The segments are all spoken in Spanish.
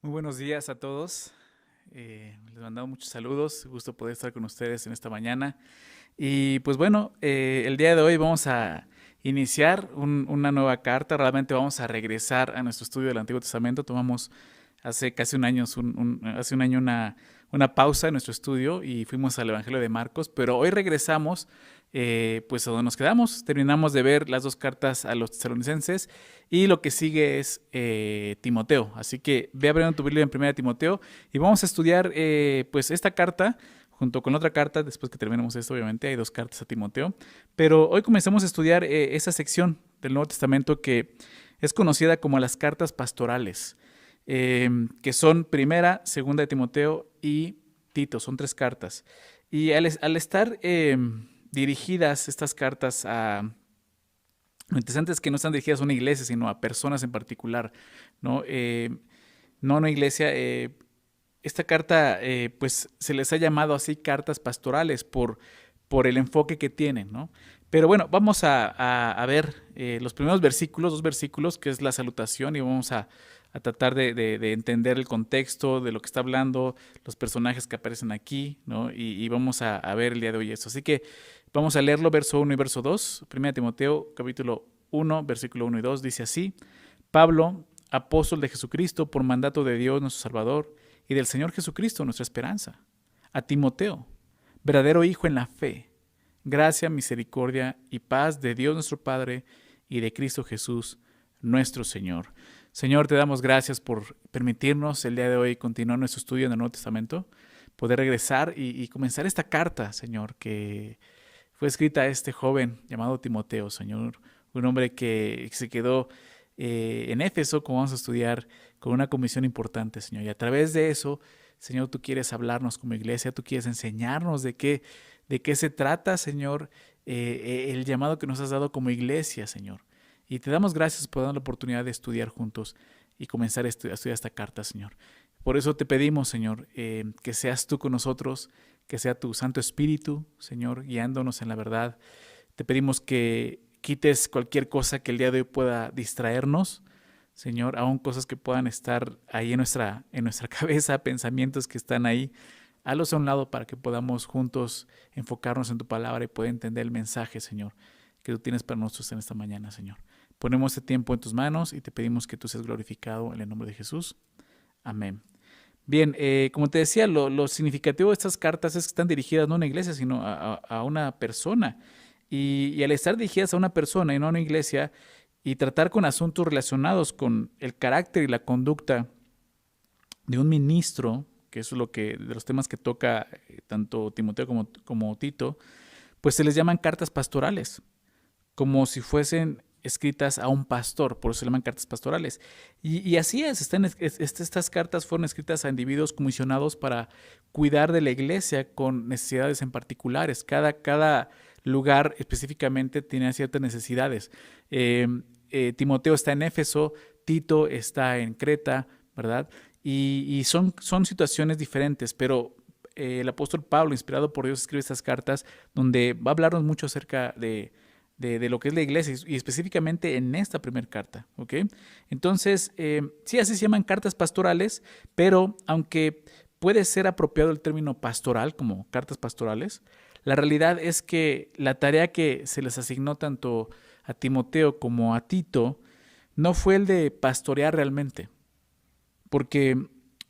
Muy buenos días a todos. Les mandamos muchos saludos. Gusto poder estar con ustedes en esta mañana. Y pues bueno, el día de hoy vamos a iniciar una nueva carta. Realmente vamos a regresar a nuestro estudio del Antiguo Testamento. Tomamos hace casi un año, hace un año una pausa en nuestro estudio y fuimos al Evangelio de Marcos, pero hoy regresamos pues a donde nos quedamos. Terminamos de ver las dos cartas a los tesalonicenses y lo que sigue es Timoteo. Así que ve abriendo tu Biblia en 1 Timoteo y vamos a estudiar pues esta carta junto con otra carta, después que terminemos esto, obviamente, hay dos cartas a Timoteo, pero hoy comenzamos a estudiar esa sección del Nuevo Testamento que es conocida como las cartas pastorales, que son primera, segunda de Timoteo y Tito, son tres cartas. Y al estar dirigidas estas cartas lo interesante es que no están dirigidas a una iglesia, sino a personas en particular, ¿no? No a una iglesia. Esta carta, pues se les ha llamado así cartas pastorales por el enfoque que tienen, ¿no? Pero bueno, vamos a ver los primeros versículos, dos versículos, que es la salutación, y vamos a tratar de entender el contexto de lo que está hablando, los personajes que aparecen aquí, ¿no? Y vamos a ver el día de hoy esto. Así que vamos a leerlo, verso 1 y verso 2. 1 Timoteo, capítulo 1, versículo 1 y 2, dice así: Pablo, apóstol de Jesucristo, por mandato de Dios nuestro Salvador, y del Señor Jesucristo, nuestra esperanza. A Timoteo, verdadero hijo en la fe, gracia, misericordia y paz de Dios nuestro Padre y de Cristo Jesús, nuestro Señor. Señor, te damos gracias por permitirnos el día de hoy continuar nuestro estudio en el Nuevo Testamento, poder regresar y comenzar esta carta, Señor, que fue escrita a este joven llamado Timoteo, Señor, un hombre que se quedó en Éfeso, como vamos a estudiar, con una comisión importante, Señor. Y a través de eso, Señor, tú quieres hablarnos como iglesia, tú quieres enseñarnos de qué se trata, Señor, el llamado que nos has dado como iglesia, Señor. Y te damos gracias por darnos la oportunidad de estudiar juntos y comenzar a estudiar esta carta, Señor. Por eso te pedimos, Señor, que seas tú con nosotros, que sea tu Santo Espíritu, Señor, guiándonos en la verdad. Te pedimos que quites cualquier cosa que el día de hoy pueda distraernos, Señor, aún cosas que puedan estar ahí en nuestra cabeza, pensamientos que están ahí. Hazlos a un lado para que podamos juntos enfocarnos en tu palabra y poder entender el mensaje, Señor, que tú tienes para nosotros en esta mañana, Señor. Ponemos este tiempo en tus manos y te pedimos que tú seas glorificado en el nombre de Jesús. Amén. Bien, como te decía, lo significativo de estas cartas es que están dirigidas no a una iglesia, sino a una persona. Y al estar dirigidas a una persona y no a una iglesia, y tratar con asuntos relacionados con el carácter y la conducta de un ministro, que eso es lo que de los temas que toca tanto Timoteo como Tito, pues se les llaman cartas pastorales, como si fuesen escritas a un pastor, por eso se llaman cartas pastorales. Y así es, estas cartas fueron escritas a individuos comisionados para cuidar de la iglesia con necesidades en particulares. Cada lugar específicamente tenía ciertas necesidades. Timoteo está en Éfeso, Tito está en Creta, ¿verdad? Y son situaciones diferentes, pero el apóstol Pablo, inspirado por Dios, escribe estas cartas donde va a hablarnos mucho acerca de lo que es la iglesia y específicamente en esta primera carta, ¿ok? Entonces, sí, así se llaman cartas pastorales, pero aunque puede ser apropiado el término pastoral como cartas pastorales, la realidad es que la tarea que se les asignó tanto a Timoteo como a Tito no fue el de pastorear realmente, porque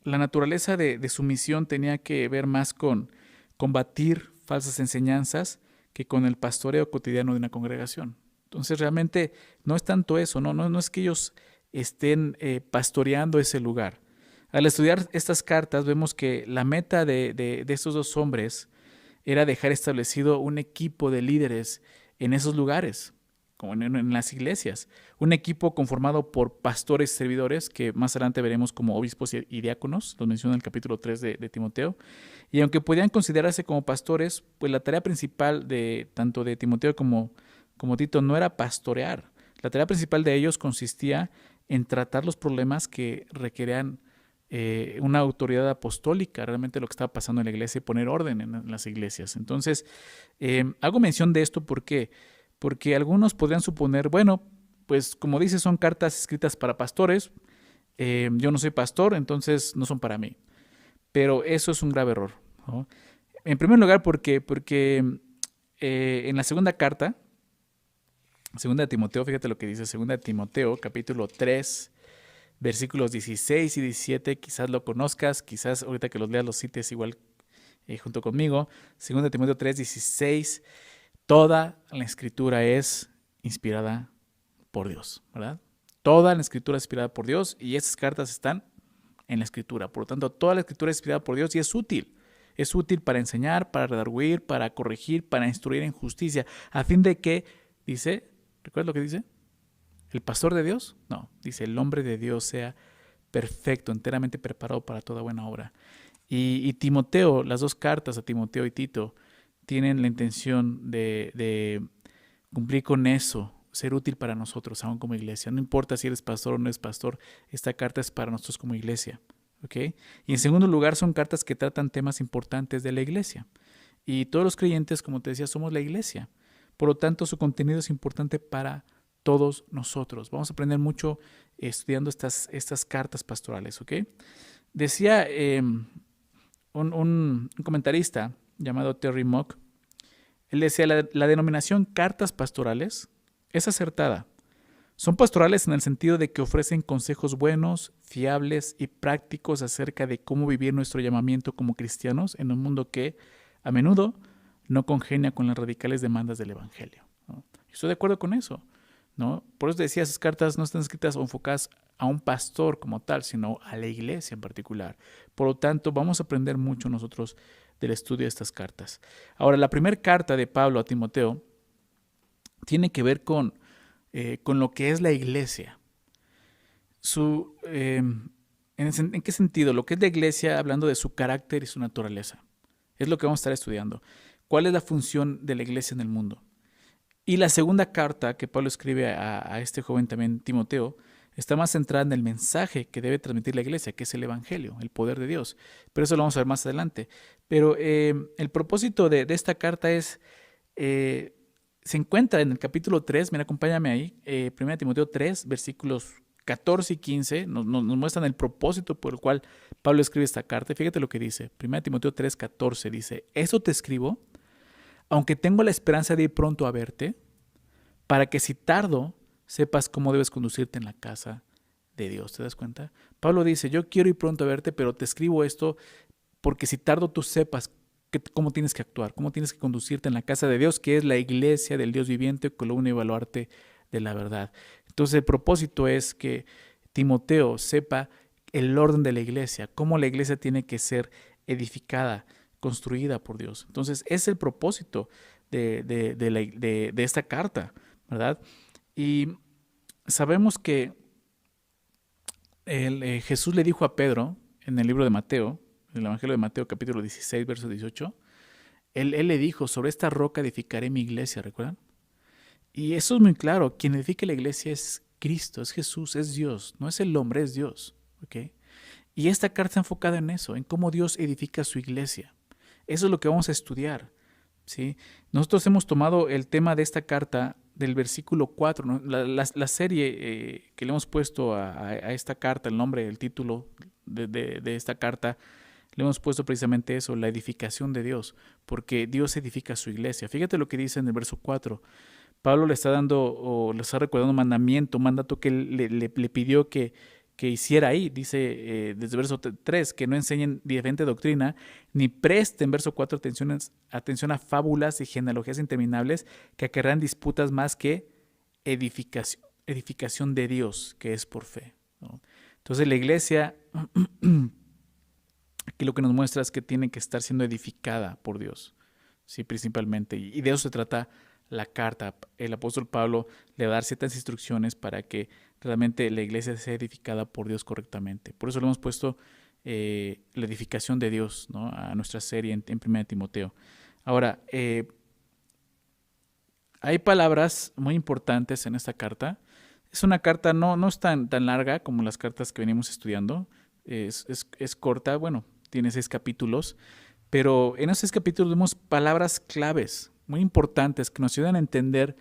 la naturaleza de su misión tenía que ver más con combatir falsas enseñanzas que con el pastoreo cotidiano de una congregación. Entonces realmente no es tanto eso, no es que ellos estén pastoreando ese lugar. Al estudiar estas cartas vemos que la meta de estos dos hombres era dejar establecido un equipo de líderes en esos lugares, como en las iglesias. Un equipo conformado por pastores y servidores, que más adelante veremos como obispos y diáconos, los menciona en el capítulo 3 de Timoteo. Y aunque podían considerarse como pastores, pues la tarea principal de tanto de Timoteo como Tito no era pastorear. La tarea principal de ellos consistía en tratar los problemas que requerían una autoridad apostólica, realmente lo que estaba pasando en la iglesia y poner orden en las iglesias. Entonces, hago mención de esto porque algunos podrían suponer, bueno, pues como dice, son cartas escritas para pastores, yo no soy pastor, entonces no son para mí. Pero eso es un grave error, ¿no? En primer lugar, porque en la segunda carta, segunda de Timoteo, fíjate lo que dice segunda de Timoteo, capítulo 3, versículos 16 y 17, quizás lo conozcas, quizás ahorita que los leas los cites igual junto conmigo. Segunda de Timoteo 3, 16, toda la escritura es inspirada por Dios, ¿verdad? Toda la escritura es inspirada por Dios y esas cartas están en la escritura. Por lo tanto, toda la escritura es inspirada por Dios y es útil. Es útil para enseñar, para redarguir, para corregir, para instruir en justicia, a fin de que, dice, ¿recuerdas lo que dice? ¿El pastor de Dios? No, dice, el hombre de Dios sea perfecto, enteramente preparado para toda buena obra. Y Timoteo, las dos cartas a Timoteo y Tito, tienen la intención de cumplir con eso, ser útil para nosotros, aún como iglesia. No importa si eres pastor o no eres pastor, esta carta es para nosotros como iglesia. ¿Okay? Y en segundo lugar, son cartas que tratan temas importantes de la iglesia. Y todos los creyentes, como te decía, somos la iglesia. Por lo tanto, su contenido es importante para todos nosotros. Vamos a aprender mucho estudiando estas cartas pastorales. ¿Okay? Decía un comentarista llamado Terry Mock, él decía, la denominación cartas pastorales es acertada. Son pastorales en el sentido de que ofrecen consejos buenos, fiables y prácticos acerca de cómo vivir nuestro llamamiento como cristianos en un mundo que, a menudo, no congenia con las radicales demandas del Evangelio, ¿no? Estoy de acuerdo con eso, ¿no? Por eso decía, esas cartas no están escritas o enfocadas a un pastor como tal, sino a la iglesia en particular. Por lo tanto, vamos a aprender mucho nosotros del estudio de estas cartas. Ahora, la primera carta de Pablo a Timoteo tiene que ver con lo que es la iglesia. ¿En qué sentido? Lo que es la iglesia, hablando de su carácter y su naturaleza. Es lo que vamos a estar estudiando. ¿Cuál es la función de la iglesia en el mundo? Y la segunda carta que Pablo escribe a este joven también, Timoteo, está más centrada en el mensaje que debe transmitir la iglesia, que es el evangelio, el poder de Dios. Pero eso lo vamos a ver más adelante. Pero el propósito de esta carta es... se encuentra en el capítulo 3, mira, acompáñame ahí, 1 Timoteo 3, versículos 14 y 15, nos muestran el propósito por el cual Pablo escribe esta carta. Fíjate lo que dice, 1 Timoteo 3, 14, dice, eso te escribo, aunque tengo la esperanza de ir pronto a verte, para que si tardo, sepas cómo debes conducirte en la casa de Dios. ¿Te das cuenta? Pablo dice, yo quiero ir pronto a verte, pero te escribo esto porque si tardo tú sepas cómo tienes que actuar, cómo tienes que conducirte en la casa de Dios, que es la iglesia del Dios viviente, columna y baluarte de la verdad. Entonces el propósito es que Timoteo sepa el orden de la iglesia, cómo la iglesia tiene que ser edificada, construida por Dios. Entonces es el propósito de esta carta, ¿verdad? Y sabemos que Jesús le dijo a Pedro en el libro de Mateo, en el Evangelio de Mateo capítulo 16, verso 18, él le dijo, sobre esta roca edificaré mi iglesia, ¿recuerdan? Y eso es muy claro, quien edifica la iglesia es Cristo, es Jesús, es Dios, no es el hombre, es Dios, ¿ok? Y esta carta está enfocada en eso, en cómo Dios edifica su iglesia. Eso es lo que vamos a estudiar, ¿sí? Nosotros hemos tomado el tema de esta carta del versículo 4, ¿no? La serie que le hemos puesto a esta carta, el nombre, el título de esta carta, le hemos puesto precisamente eso, la edificación de Dios, porque Dios edifica su iglesia. Fíjate lo que dice en el verso 4. Pablo le está dando, o le está recordando un mandato que él le pidió que hiciera ahí. Dice desde el verso 3, que no enseñen diferente doctrina, ni presten, verso 4, atención a fábulas y genealogías interminables que acarrean disputas más que edificación de Dios, que es por fe, ¿no? Entonces la iglesia... Aquí lo que nos muestra es que tiene que estar siendo edificada por Dios, sí, principalmente. Y de eso se trata la carta. El apóstol Pablo le va a dar ciertas instrucciones para que realmente la iglesia sea edificada por Dios correctamente. Por eso le hemos puesto la edificación de Dios, ¿no?, a nuestra serie en 1 Timoteo. Ahora, hay palabras muy importantes en esta carta. Es una carta, no es tan larga como las cartas que venimos estudiando. Es corta, bueno, tiene 6 capítulos, pero en esos 6 capítulos vemos palabras claves muy importantes que nos ayudan a entender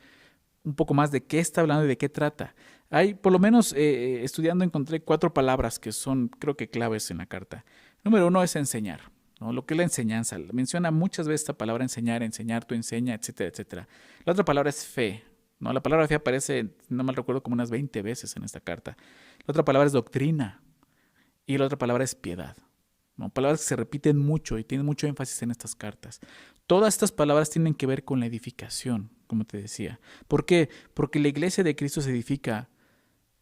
un poco más de qué está hablando y de qué trata. Hay, por lo menos estudiando, encontré 4 palabras que son, creo que claves en la carta. Número 1 es enseñar, ¿no? Lo que es la enseñanza. Menciona muchas veces esta palabra enseñar, enseñar, tú enseña, etcétera, etcétera. La otra palabra es fe, ¿no? La palabra fe aparece, no mal recuerdo, como unas 20 veces en esta carta. La otra palabra es doctrina y la otra palabra es piedad, ¿no? Palabras que se repiten mucho y tienen mucho énfasis en estas cartas. Todas estas palabras tienen que ver con la edificación, como te decía. ¿Por qué? Porque la iglesia de Cristo se edifica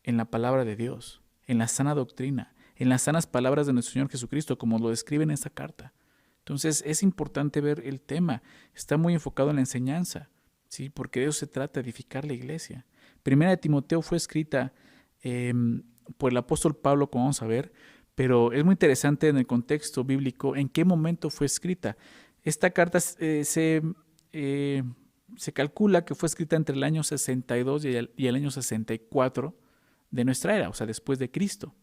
en la palabra de Dios, en la sana doctrina, en las sanas palabras de nuestro Señor Jesucristo, como lo describe en esta carta. Entonces es importante ver el tema. Está muy enfocado en la enseñanza, ¿sí? Porque de eso se trata, edificar la iglesia. Primera de Timoteo fue escrita por el apóstol Pablo, como vamos a ver, pero es muy interesante en el contexto bíblico en qué momento fue escrita. Esta carta se calcula que fue escrita entre el año 62 y el año 64 de nuestra era, o sea, después de Cristo.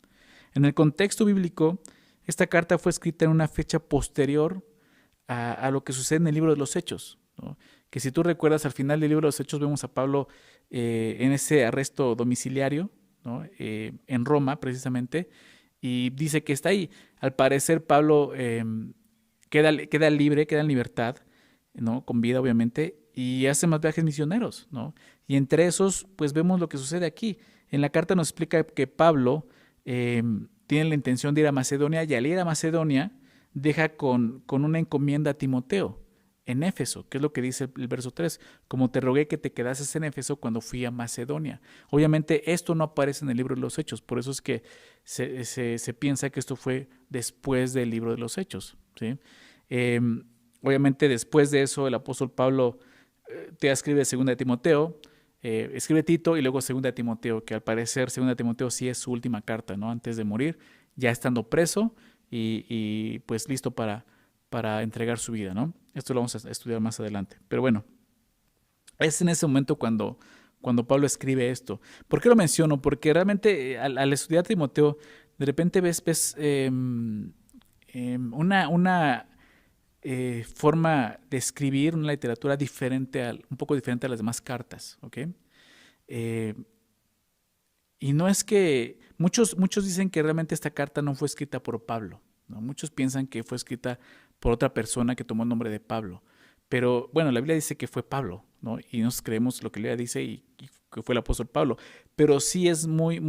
En el contexto bíblico, esta carta fue escrita en una fecha posterior a lo que sucede en el libro de los Hechos, ¿no? Que si tú recuerdas, al final del libro de los Hechos vemos a Pablo en ese arresto domiciliario, ¿no? En Roma precisamente, y dice que está ahí. Al parecer Pablo queda libre, queda en libertad, ¿no? Con vida obviamente, y hace más viajes misioneros, ¿no? Y entre esos, pues vemos lo que sucede aquí. En la carta nos explica que Pablo tiene la intención de ir a Macedonia, y al ir a Macedonia deja con una encomienda a Timoteo en Éfeso, que es lo que dice el verso 3, como te rogué que te quedases en Éfeso cuando fui a Macedonia. Obviamente esto no aparece en el libro de los Hechos, por eso es que se piensa que esto fue después del libro de los Hechos, ¿sí? Obviamente después de eso el apóstol Pablo te escribe 2 de Timoteo, escribe Tito y luego 2 de Timoteo, que al parecer 2 de Timoteo sí es su última carta, ¿no? Antes de morir, ya estando preso y pues listo para entregar su vida, ¿no? Esto lo vamos a estudiar más adelante. Pero bueno, es en ese momento cuando Pablo escribe esto. ¿Por qué lo menciono? Porque realmente al estudiar Timoteo, de repente ves una forma de escribir una literatura diferente, un poco diferente a las demás cartas, ¿ok? Y no es que muchos dicen que realmente esta carta no fue escrita por Pablo, ¿no? Muchos piensan que fue escrita por otra persona que tomó el nombre de Pablo. Pero bueno, la Biblia dice que fue Pablo, ¿no? Y nos creemos lo que la Biblia dice y que fue el apóstol Pablo. Pero sí es muy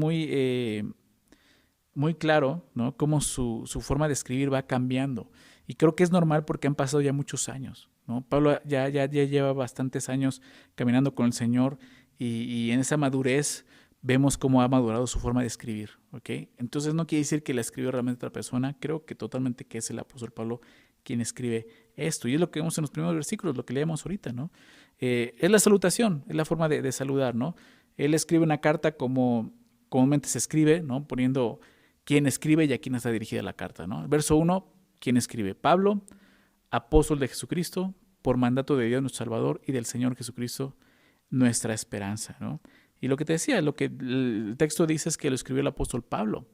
claro, ¿no? Cómo su forma de escribir va cambiando. Y creo que es normal porque han pasado ya muchos años, ¿no? Pablo ya lleva bastantes años caminando con el Señor y en esa madurez vemos cómo ha madurado su forma de escribir, ¿ok? Entonces no quiere decir que la escribió realmente otra persona, creo que totalmente que es el apóstol Pablo quien escribe esto. Y es lo que vemos en los primeros versículos, lo que leemos ahorita, ¿no? Es la salutación, es la forma de saludar, ¿no? Él escribe una carta como comúnmente se escribe, ¿no? Poniendo quién escribe y a quién está dirigida la carta, ¿no? El verso 1, ¿quién escribe? Pablo, apóstol de Jesucristo, por mandato de Dios nuestro Salvador y del Señor Jesucristo, nuestra esperanza, ¿no? Y lo que te decía, lo que el texto dice es que lo escribió el apóstol Pablo.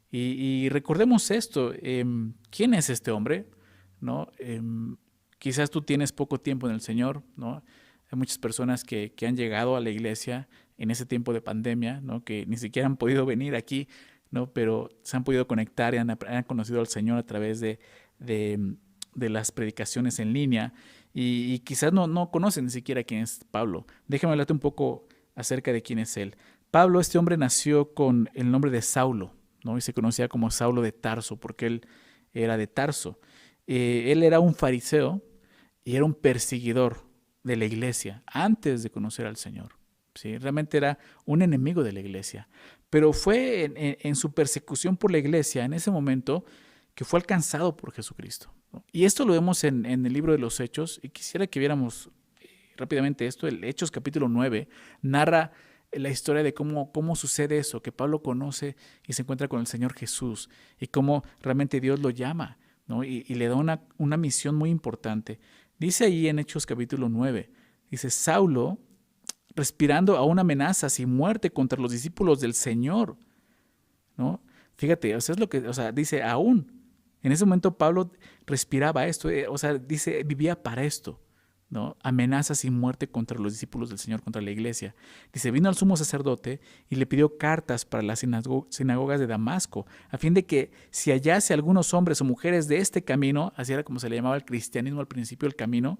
Y recordemos esto, ¿quién es este hombre? ¿No? Quizás tú tienes poco tiempo en el Señor, ¿no? Hay muchas personas que han llegado a la iglesia en ese tiempo de pandemia, ¿no? Que ni siquiera han podido venir aquí, ¿no? Pero se han podido conectar y han conocido al Señor a través de las predicaciones en línea y quizás no conocen ni siquiera quién es Pablo. Déjame hablarte un poco acerca de quién es él. Pablo, este hombre nació con el nombre de Saulo, ¿no? Y se conocía como Saulo de Tarso porque él era de Tarso. Él era un fariseo y era un perseguidor de la iglesia antes de conocer al Señor, ¿sí? Realmente era un enemigo de la iglesia, pero fue en su persecución por la iglesia en ese momento que fue alcanzado por Jesucristo, ¿no? Y esto lo vemos en el libro de los Hechos y quisiera que viéramos rápidamente esto. El Hechos capítulo 9 narra la historia de cómo sucede eso, que Pablo conoce y se encuentra con el Señor Jesús y cómo realmente Dios lo llama, ¿no? Y le da una misión muy importante. Dice ahí en Hechos capítulo 9, dice, Saulo, respirando aún amenazas y muerte contra los discípulos del Señor, ¿no? Fíjate, o sea, es lo que, o sea, dice aún. En ese momento Pablo respiraba esto, o sea, dice, vivía para esto, ¿no? Amenazas y muerte contra los discípulos del Señor, contra la iglesia. Dice, vino al sumo sacerdote y le pidió cartas para las sinagogas de Damasco, a fin de que si hallase algunos hombres o mujeres de este camino, así era como se le llamaba el cristianismo al principio, el camino,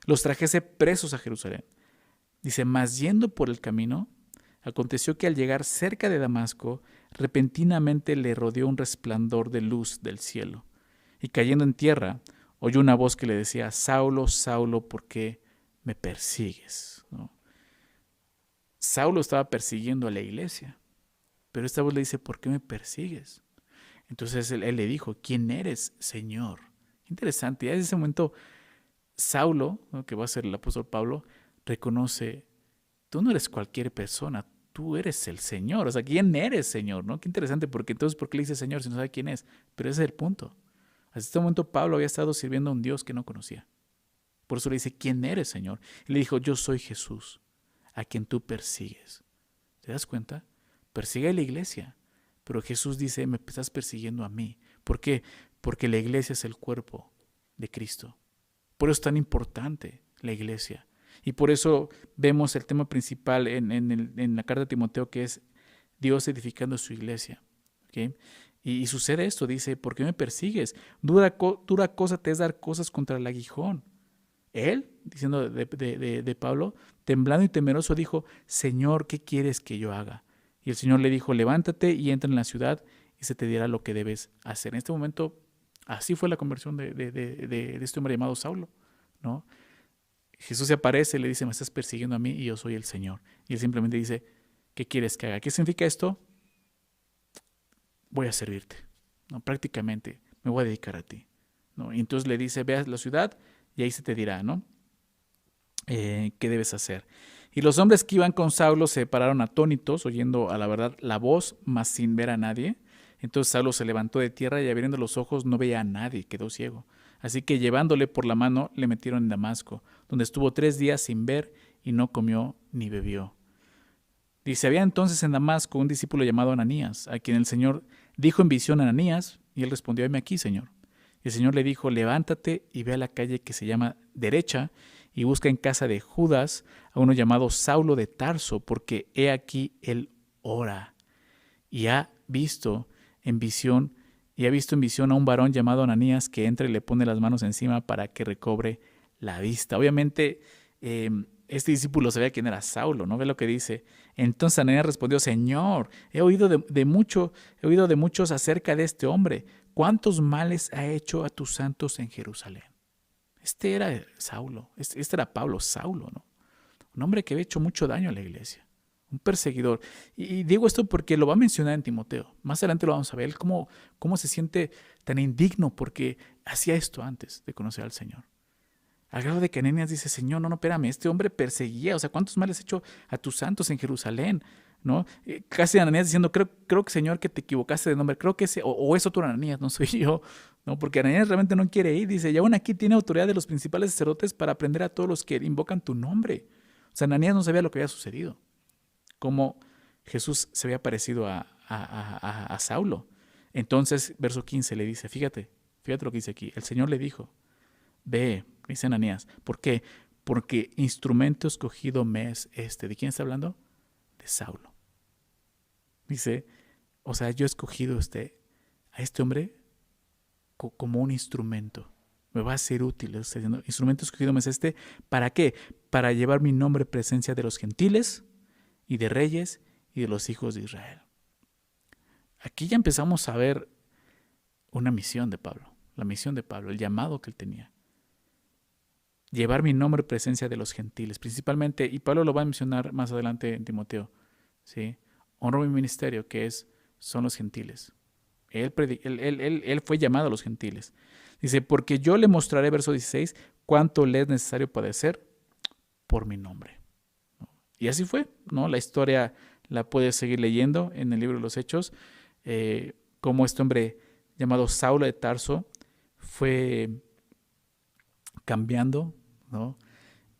los trajese presos a Jerusalén. Dice, mas yendo por el camino, aconteció que al llegar cerca de Damasco, repentinamente le rodeó un resplandor de luz del cielo, y cayendo en tierra, oyó una voz que le decía, Saulo, Saulo, ¿por qué me persigues? ¿No? Saulo estaba persiguiendo a la iglesia, pero esta voz le dice, ¿por qué me persigues? Entonces él le dijo, ¿quién eres, Señor? Interesante, y en ese momento Saulo, ¿no?, que va a ser el apóstol Pablo, reconoce, tú no eres cualquier persona, tú eres el Señor. O sea, ¿quién eres, Señor? ¿No? Qué interesante, porque entonces, ¿por qué le dice Señor si no sabe quién es? Pero ese es el punto. Hasta este momento Pablo había estado sirviendo a un Dios que no conocía. Por eso le dice, ¿quién eres, Señor? Y le dijo, yo soy Jesús, a quien tú persigues. ¿Te das cuenta? Persigue a la iglesia. Pero Jesús dice, me estás persiguiendo a mí. ¿Por qué? Porque la iglesia es el cuerpo de Cristo. Por eso es tan importante la iglesia. Y por eso vemos el tema principal en la carta de Timoteo, que es Dios edificando su iglesia. ¿Okay? Y sucede esto, dice, ¿por qué me persigues? Dura cosa te es dar cosas contra el aguijón. Él, diciendo de Pablo, temblando y temeroso, dijo, Señor, ¿qué quieres que yo haga? Y el Señor le dijo, levántate y entra en la ciudad y se te dirá lo que debes hacer. En este momento, así fue la conversión de este hombre llamado Saulo, ¿no? Jesús se aparece y le dice, me estás persiguiendo a mí y yo soy el Señor. Y él simplemente dice, ¿qué quieres que haga? ¿Qué significa esto? Voy a servirte, ¿no? Prácticamente me voy a dedicar a ti, ¿no? Y entonces le dice, ve a la ciudad y ahí se te dirá, ¿no? ¿Qué debes hacer? Y los hombres que iban con Saulo se pararon atónitos, oyendo a la verdad la voz, mas sin ver a nadie. Entonces Saulo se levantó de tierra y abriendo los ojos no veía a nadie, quedó ciego. Así que llevándole por la mano le metieron en Damasco, donde estuvo 3 días sin ver y no comió ni bebió. Dice, había entonces en Damasco un discípulo llamado Ananías, a quien el Señor dijo en visión a Ananías, y él respondió, heme aquí, Señor. Y el Señor le dijo, levántate y ve a la calle que se llama Derecha, y busca en casa de Judas a uno llamado Saulo de Tarso, porque he aquí él ora. Y ha visto en visión a un varón llamado Ananías que entra y le pone las manos encima para que recobre la vista. Obviamente, este discípulo sabía quién era Saulo, ¿no? Ve lo que dice. Entonces Ananías respondió, Señor, he oído de muchos acerca de este hombre. ¿Cuántos males ha hecho a tus santos en Jerusalén? Este era Saulo, este era Pablo, Saulo, ¿no? Un hombre que había hecho mucho daño a la iglesia, un perseguidor. Y digo esto porque lo va a mencionar en Timoteo. Más adelante lo vamos a ver, cómo se siente tan indigno porque hacía esto antes de conocer al Señor. Al grado de que Ananías dice, Señor, no, espérame, este hombre perseguía, o sea, ¿cuántos males has hecho a tus santos en Jerusalén? ¿No? Casi Ananías diciendo, creo que Señor que te equivocaste de nombre, creo que ese, o es otro Ananías, no soy yo, ¿no? Porque Ananías realmente no quiere ir, dice, y aún aquí tiene autoridad de los principales sacerdotes para aprender a todos los que invocan tu nombre. O sea, Ananías no sabía lo que había sucedido, cómo Jesús se había parecido a Saulo. Entonces, verso 15 le dice, fíjate lo que dice aquí, el Señor le dijo, ve, dice Ananías, ¿por qué? Porque instrumento escogido me es este. ¿De quién está hablando? De Saulo. Dice, o sea, yo he escogido a este hombre como un instrumento. Me va a ser útil. Está diciendo, instrumento escogido me es este. ¿Para qué? Para llevar mi nombre en presencia de los gentiles y de reyes y de los hijos de Israel. Aquí ya empezamos a ver una misión de Pablo. La misión de Pablo, el llamado que él tenía. Llevar mi nombre en presencia de los gentiles, principalmente, y Pablo lo va a mencionar más adelante en Timoteo, ¿sí? Honro mi ministerio, que son los gentiles. Él fue llamado a los gentiles. Dice, porque yo le mostraré, verso 16, cuánto le es necesario padecer por mi nombre. Y así fue, ¿no? La historia la puedes seguir leyendo en el libro de los Hechos, cómo este hombre llamado Saulo de Tarso fue cambiando, ¿no?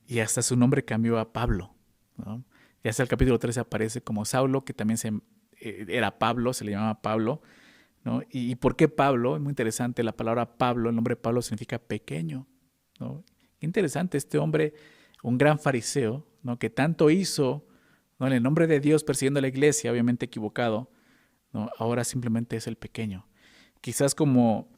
Y hasta su nombre cambió a Pablo, ¿no? Y hasta el capítulo 13 aparece como Saulo, que también era Pablo, se le llamaba Pablo, ¿no? ¿Y por qué Pablo? Es muy interesante, la palabra Pablo, el nombre Pablo significa pequeño, ¿no? Qué interesante, este hombre, un gran fariseo, ¿no? Que tanto hizo, ¿no? En el nombre de Dios persiguiendo a la iglesia, obviamente equivocado, ¿no? Ahora simplemente es el pequeño. Quizás como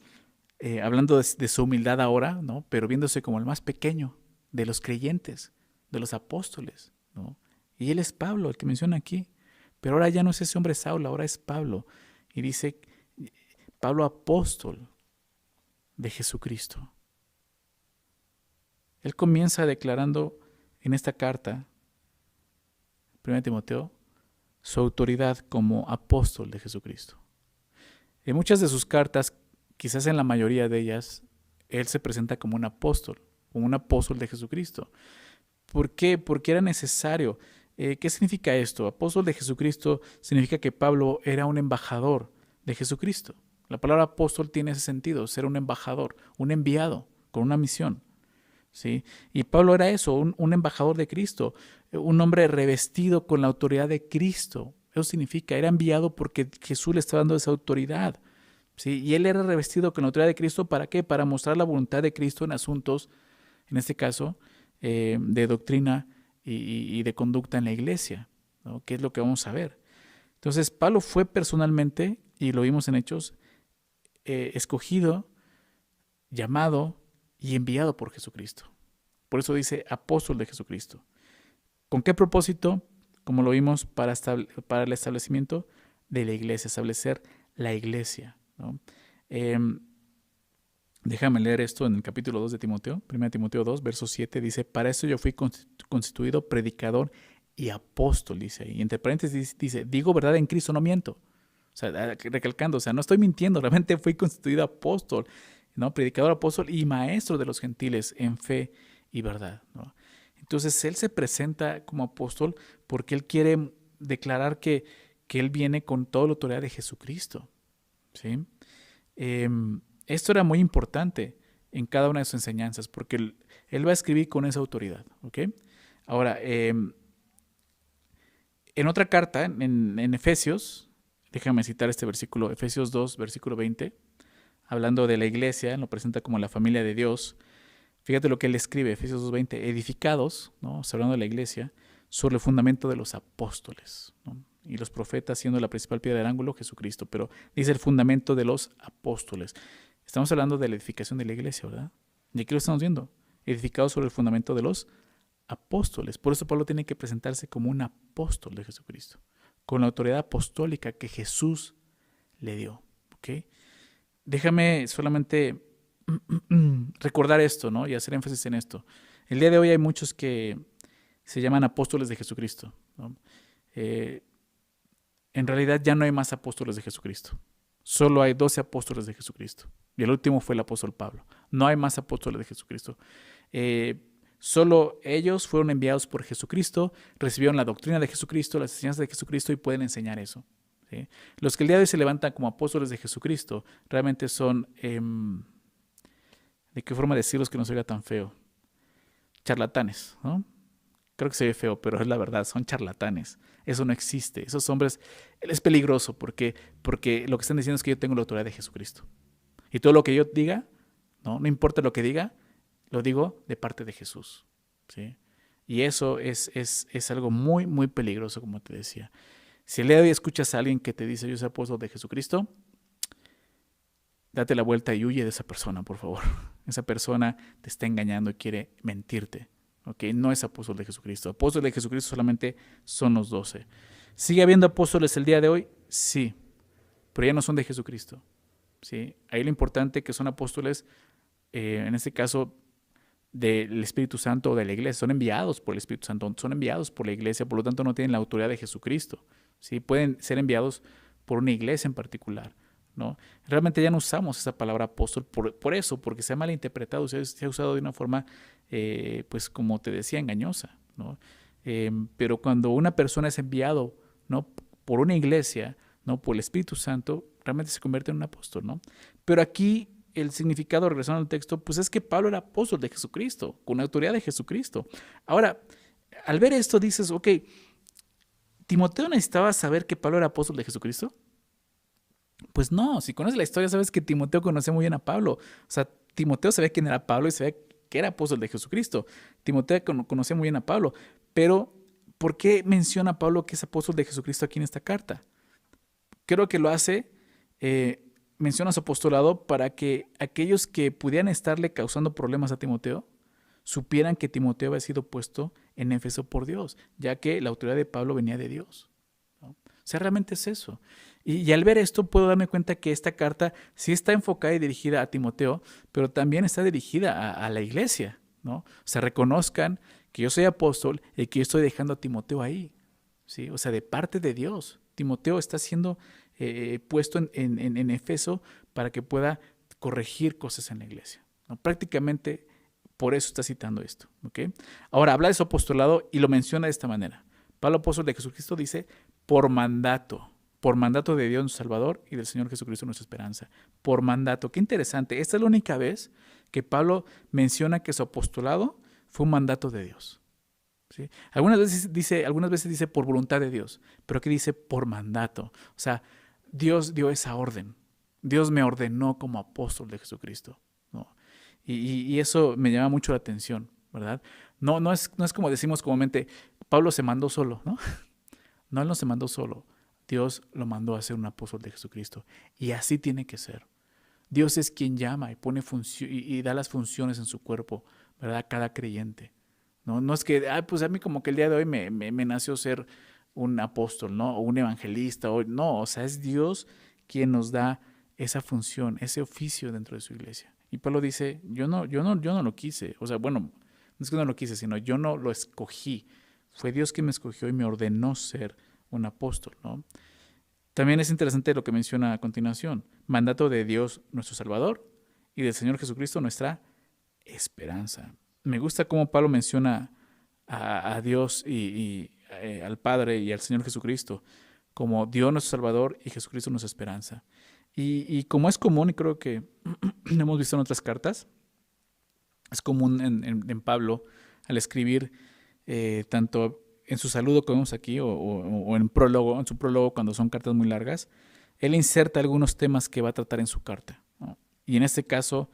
hablando de su humildad ahora, ¿no? Pero viéndose como el más pequeño de los creyentes, de los apóstoles, ¿no? Y él es Pablo, el que menciona aquí. Pero ahora ya no es ese hombre Saulo, ahora es Pablo. Y dice, Pablo apóstol de Jesucristo. Él comienza declarando en esta carta, 1 Timoteo, su autoridad como apóstol de Jesucristo. En muchas de sus cartas, quizás en la mayoría de ellas, él se presenta como un apóstol de Jesucristo. ¿Por qué? Porque era necesario. ¿Qué significa esto? Apóstol de Jesucristo significa que Pablo era un embajador de Jesucristo. La palabra apóstol tiene ese sentido, ser un embajador, un enviado con una misión. ¿Sí? Y Pablo era eso, un embajador de Cristo, un hombre revestido con la autoridad de Cristo. Eso significa, era enviado porque Jesús le estaba dando esa autoridad. ¿Sí? Y él era revestido con la autoridad de Cristo, ¿para qué? Para mostrar la voluntad de Cristo en asuntos, en este caso, de doctrina y de conducta en la iglesia, ¿no? Que es lo que vamos a ver. Entonces, Pablo fue personalmente, y lo vimos en Hechos, escogido, llamado y enviado por Jesucristo. Por eso dice apóstol de Jesucristo. ¿Con qué propósito? Como lo vimos, para el establecimiento de la iglesia, establecer la iglesia, ¿no? Déjame leer esto en el capítulo 2 de Timoteo, 1 Timoteo 2, verso 7, dice, para eso yo fui constituido predicador y apóstol, dice ahí. Y entre paréntesis dice, digo verdad en Cristo, no miento. O sea, recalcando, o sea, no estoy mintiendo, realmente fui constituido apóstol, ¿no? Predicador, apóstol y maestro de los gentiles en fe y verdad, ¿no? Entonces, él se presenta como apóstol porque él quiere declarar que él viene con toda la autoridad de Jesucristo, ¿sí? Esto era muy importante en cada una de sus enseñanzas, porque él va a escribir con esa autoridad, ¿ok? Ahora, en otra carta, en Efesios, déjame citar este versículo, Efesios 2, versículo 20, hablando de la iglesia, lo presenta como la familia de Dios. Fíjate lo que él escribe, Efesios 2, 20, edificados, ¿no? Hablando de la iglesia, sobre el fundamento de los apóstoles, ¿no? Y los profetas siendo la principal piedra del ángulo, Jesucristo, pero dice el fundamento de los apóstoles. Estamos hablando de la edificación de la iglesia, ¿verdad? Y aquí lo estamos viendo, edificados sobre el fundamento de los apóstoles. Por eso Pablo tiene que presentarse como un apóstol de Jesucristo, con la autoridad apostólica que Jesús le dio, ¿ok? Déjame solamente recordar esto, ¿no? Y hacer énfasis en esto. El día de hoy hay muchos que se llaman apóstoles de Jesucristo, ¿no? En realidad ya no hay más apóstoles de Jesucristo. Solo hay 12 apóstoles de Jesucristo. Y el último fue el apóstol Pablo. No hay más apóstoles de Jesucristo. Solo ellos fueron enviados por Jesucristo, recibieron la doctrina de Jesucristo, las enseñanzas de Jesucristo y pueden enseñar eso, ¿sí? Los que el día de hoy se levantan como apóstoles de Jesucristo realmente son, ¿de qué forma decirlos que no se oiga tan feo? Charlatanes, ¿no? Creo que se ve feo, pero es la verdad, son charlatanes. Eso no existe. Esos hombres, es peligroso porque lo que están diciendo es que yo tengo la autoridad de Jesucristo. Y todo lo que yo diga, no importa lo que diga, lo digo de parte de Jesús, ¿sí? Y eso es algo muy, muy peligroso, como te decía. Si el día de hoy escuchas a alguien que te dice yo soy apóstol de Jesucristo, date la vuelta y huye de esa persona, por favor. Esa persona te está engañando y quiere mentirte. Okay, no es apóstol de Jesucristo. Apóstol de Jesucristo solamente son los 12. ¿Sigue habiendo apóstoles el día de hoy? Sí, pero ya no son de Jesucristo, ¿sí? Ahí lo importante que son apóstoles, en este caso, del Espíritu Santo o de la iglesia. Son enviados por el Espíritu Santo, son enviados por la iglesia, por lo tanto no tienen la autoridad de Jesucristo, ¿sí? Pueden ser enviados por una iglesia en particular, ¿no? Realmente ya no usamos esa palabra apóstol por eso, porque se ha malinterpretado, se ha usado de una forma, pues como te decía, engañosa, ¿no? Pero cuando una persona es enviado, ¿no?, por una iglesia, ¿no?, por el Espíritu Santo, realmente se convierte en un apóstol, ¿no? Pero aquí el significado, regresando al texto, pues es que Pablo era apóstol de Jesucristo, con la autoridad de Jesucristo. Ahora, al ver esto dices, ok, ¿Timoteo necesitaba saber que Pablo era apóstol de Jesucristo? Pues no, si conoces la historia sabes que Timoteo conocía muy bien a Pablo. O sea, Timoteo sabía quién era Pablo y sabía que era apóstol de Jesucristo. Timoteo conocía muy bien a Pablo, pero ¿por qué menciona Pablo que es apóstol de Jesucristo aquí en esta carta? Creo que lo hace, menciona su apostolado para que aquellos que pudieran estarle causando problemas a Timoteo supieran que Timoteo había sido puesto en Éfeso por Dios, ya que la autoridad de Pablo venía de Dios, ¿no? O sea, realmente es eso. Y al ver esto puedo darme cuenta que esta carta sí está enfocada y dirigida a Timoteo, pero también está dirigida a la iglesia, ¿no? O sea, reconozcan que yo soy apóstol y que yo estoy dejando a Timoteo ahí, ¿sí? O sea, de parte de Dios. Timoteo está siendo puesto en Efeso para que pueda corregir cosas en la iglesia, ¿no? Prácticamente por eso está citando esto, ¿ok? Ahora, habla de su apostolado y lo menciona de esta manera. Pablo, apóstol de Jesucristo, dice, por mandato de Dios nuestro Salvador y del Señor Jesucristo nuestra esperanza. Por mandato. Qué interesante. Esta es la única vez que Pablo menciona que su apostolado fue un mandato de Dios, ¿sí? Algunas veces dice por voluntad de Dios, pero aquí dice por mandato. O sea, Dios dio esa orden. Dios me ordenó como apóstol de Jesucristo, ¿no? Y eso me llama mucho la atención, ¿verdad? No es como decimos comúnmente, Pablo se mandó solo, ¿no? No, él no se mandó solo. Dios lo mandó a ser un apóstol de Jesucristo. Y así tiene que ser. Dios es quien llama y pone y da las funciones en su cuerpo, ¿verdad? A cada creyente. No es que, pues a mí como que el día de hoy me nació ser un apóstol, ¿no? O un evangelista. No, o sea, es Dios quien nos da esa función, ese oficio dentro de su iglesia. Y Pablo dice, yo no lo quise. O sea, bueno, no es que no lo quise, sino yo no lo escogí. Fue Dios quien me escogió y me ordenó ser un apóstol, ¿no? También es interesante lo que menciona a continuación. Mandato de Dios nuestro Salvador y del Señor Jesucristo nuestra esperanza. Me gusta cómo Pablo menciona a Dios y al Padre y al Señor Jesucristo como Dios nuestro Salvador y Jesucristo nuestra esperanza. Y como es común, y creo que hemos visto en otras cartas, es común en Pablo al escribir tanto en su saludo que vemos aquí o en prólogo, en su prólogo cuando son cartas muy largas, él inserta algunos temas que va a tratar en su carta, ¿no? Y en este caso,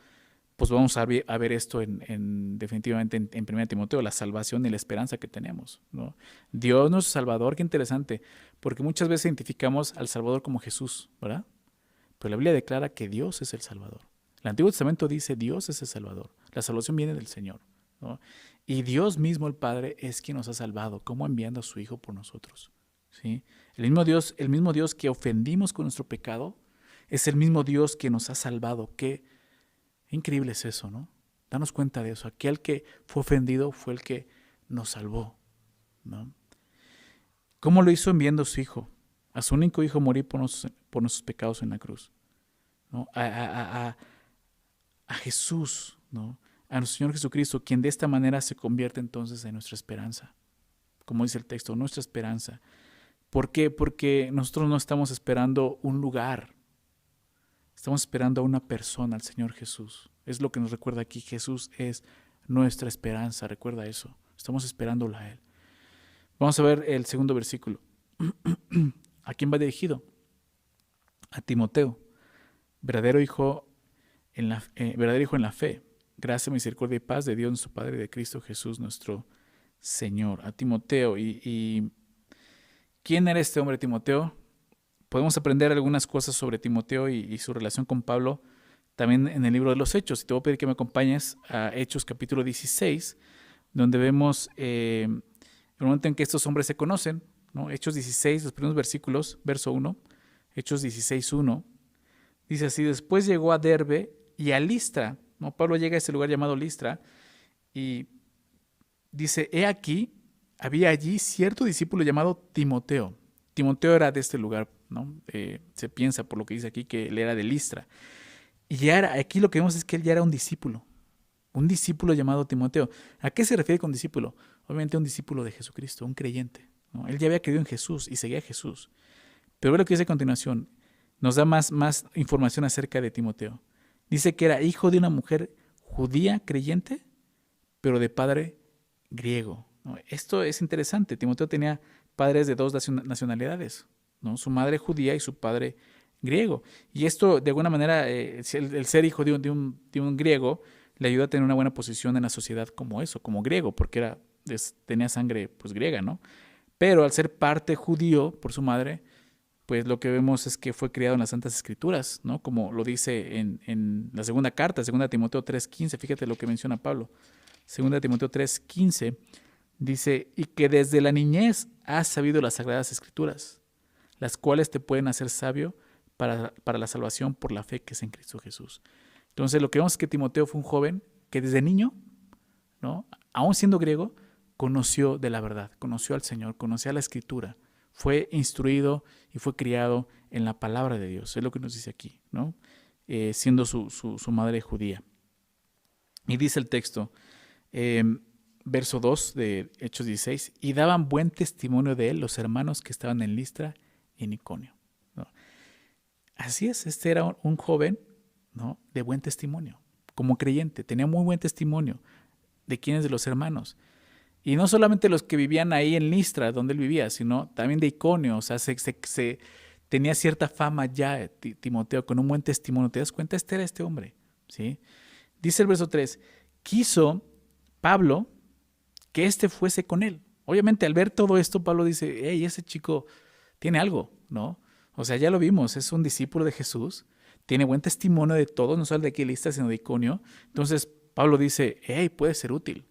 pues vamos a ver esto definitivamente en 1 Timoteo, la salvación y la esperanza que tenemos, ¿no? Dios nuestro Salvador, qué interesante, porque muchas veces identificamos al Salvador como Jesús, ¿verdad? Pero la Biblia declara que Dios es el Salvador. El Antiguo Testamento dice Dios es el Salvador. La salvación viene del Señor, ¿no? Y Dios mismo, el Padre, es quien nos ha salvado, como enviando a su Hijo por nosotros, ¿sí? El mismo Dios que ofendimos con nuestro pecado, es el mismo Dios que nos ha salvado. Qué increíble es eso, ¿no? Danos cuenta de eso. Aquel que fue ofendido fue el que nos salvó, ¿no? ¿Cómo lo hizo? Enviando a su Hijo, a su único Hijo, morir por nuestros pecados en la cruz, ¿no? A Jesús, ¿no? A nuestro Señor Jesucristo, quien de esta manera se convierte entonces en nuestra esperanza. Como dice el texto, nuestra esperanza. ¿Por qué? Porque nosotros no estamos esperando un lugar, estamos esperando a una persona, al Señor Jesús. Es lo que nos recuerda aquí, Jesús es nuestra esperanza, recuerda eso, estamos esperándolo a Él. Vamos a ver el segundo versículo. ¿A quién va dirigido? A Timoteo, verdadero hijo en la fe. Gracia, misericordia y paz de Dios nuestro Padre y de Cristo Jesús nuestro Señor. A Timoteo. ¿Y quién era este hombre Timoteo? Podemos aprender algunas cosas sobre Timoteo y su relación con Pablo también en el libro de los Hechos. Y te voy a pedir que me acompañes a Hechos capítulo 16, donde vemos el momento en que estos hombres se conocen, ¿no? Hechos 16, los primeros versículos, verso 1, Hechos 16, 1, dice así: después llegó a Derbe y a Listra, ¿no? Pablo llega a ese lugar llamado Listra y dice, he aquí, había allí cierto discípulo llamado Timoteo. Timoteo era de este lugar, ¿no? Se piensa por lo que dice aquí que él era de Listra. Y ya aquí lo que vemos es que él ya era un discípulo llamado Timoteo. ¿A qué se refiere con discípulo? Obviamente un discípulo de Jesucristo, un creyente, ¿no? Él ya había creído en Jesús y seguía a Jesús. Pero ve lo que dice a continuación. Nos da más información acerca de Timoteo. Dice que era hijo de una mujer judía creyente, pero de padre griego, ¿no? Esto es interesante. Timoteo tenía padres de dos nacionalidades, ¿no? Su madre judía y su padre griego. Y esto, de alguna manera, el ser hijo de un griego le ayudó a tener una buena posición en la sociedad como eso, como griego, porque tenía sangre pues griega, ¿no? Pero al ser parte judío por su madre, pues lo que vemos es que fue criado en las Santas Escrituras, ¿no? Como lo dice en la segunda carta, 2 Timoteo 3:15, fíjate lo que menciona Pablo. 2 Timoteo 3:15 dice, y que desde la niñez has sabido las Sagradas Escrituras, las cuales te pueden hacer sabio para la salvación por la fe que es en Cristo Jesús. Entonces lo que vemos es que Timoteo fue un joven que desde niño, ¿no? Aún siendo griego, conoció de la verdad, conoció al Señor, conocía la Escritura, fue instruido y fue criado en la palabra de Dios. Es lo que nos dice aquí, ¿no? Siendo su madre judía. Y dice el texto, verso 2 de Hechos 16, y daban buen testimonio de él los hermanos que estaban en Listra y en Iconio, ¿no? Así es, este era un joven, ¿no? De buen testimonio, como creyente, tenía muy buen testimonio. ¿De quiénes? De los hermanos. Y no solamente los que vivían ahí en Listra, donde él vivía, sino también de Iconio. O sea, tenía cierta fama ya Timoteo, con un buen testimonio. ¿Te das cuenta? Este era este hombre, ¿sí? Dice el verso 3, quiso Pablo que éste fuese con él. Obviamente, al ver todo esto, Pablo dice, hey, ese chico tiene algo, ¿no? O sea, ya lo vimos, es un discípulo de Jesús, tiene buen testimonio de todos, no solo de aquí Listra, sino de Iconio. Entonces, Pablo dice, hey, puede ser útil.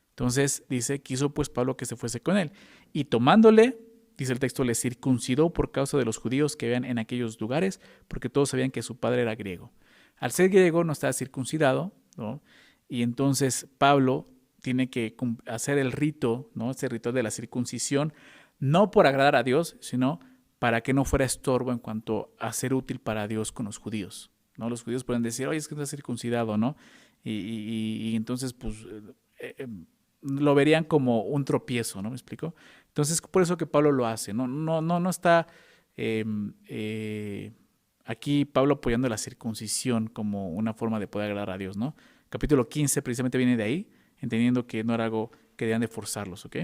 Entonces dice, quiso pues Pablo que se fuese con él. Y tomándole, dice el texto, le circuncidó por causa de los judíos que vivían en aquellos lugares, porque todos sabían que su padre era griego. Al ser griego no estaba circuncidado, ¿no? Y entonces Pablo tiene que hacer el rito, ¿no? Ese ritual de la circuncisión, no por agradar a Dios, sino para que no fuera estorbo en cuanto a ser útil para Dios con los judíos, ¿no? Los judíos pueden decir, oye, es que no está circuncidado, ¿no? Y entonces, pues, lo verían como un tropiezo, ¿no? ¿Me explico? Entonces, por eso que Pablo lo hace, no está aquí Pablo apoyando la circuncisión como una forma de poder agradar a Dios, ¿no? Capítulo 15 precisamente viene de ahí, entendiendo que no era algo que debían de forzarlos, ¿ok?